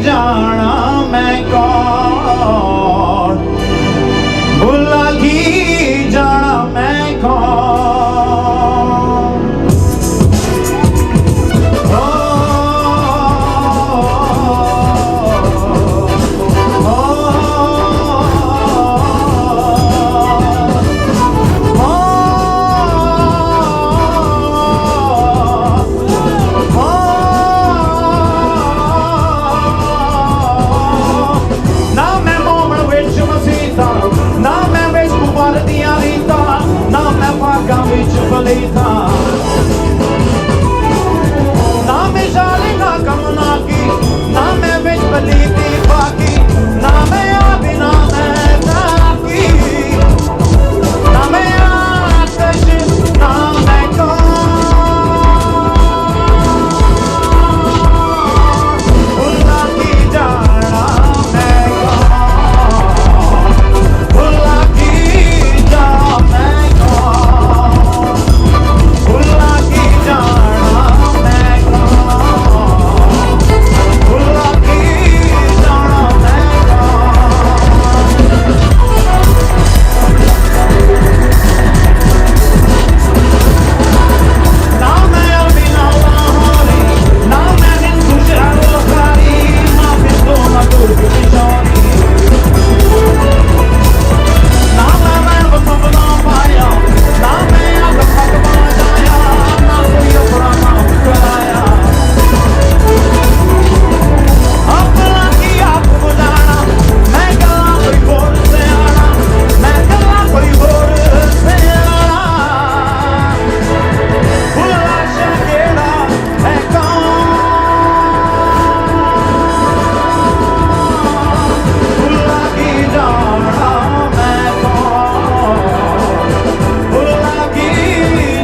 जाना मैं कौन, भुला की जाना मैं कौन। ना मैं जाले ना कमना की, ना मैं बिच बली दी बाकी, ना मैं आबी ना मैं ताकी, ना मैं आतश ना मैं कौन, भुला की जाना मैं कौन, भुला की जाना मैं कौन, भुला की जाना मैं कौन, भुला की जाना मैं कौन। ना मैं अल्बिना लाहौरी, ना मैं हिंदू शहरोकारी, ना बिंदु ना तुर्क किशोरी, ना मैं बसंत ना पाया, ना मैं अब भगवान जाया, ना कोई अपना नाम कराया। अपना की आप बुझाना, मैं गला कोई बोल से आना, मैं गला कोई बोल से आना। भुला शकेड़ा है कौन, भुला की जाना मैं कौन, भुला की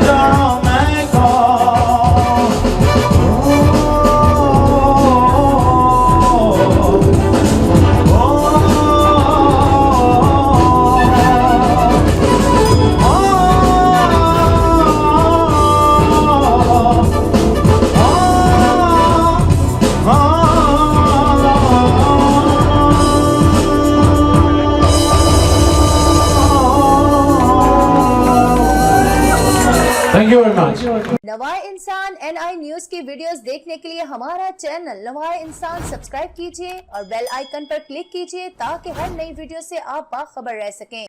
जाना मैं कौन। Thank you very much. नवाए इंसान NI न्यूज की वीडियोस देखने के लिए हमारा चैनल नवाए इंसान सब्सक्राइब कीजिए और बेल आइकन पर क्लिक कीजिए ताकि हर नई वीडियो से आप बाखबर रह सकें।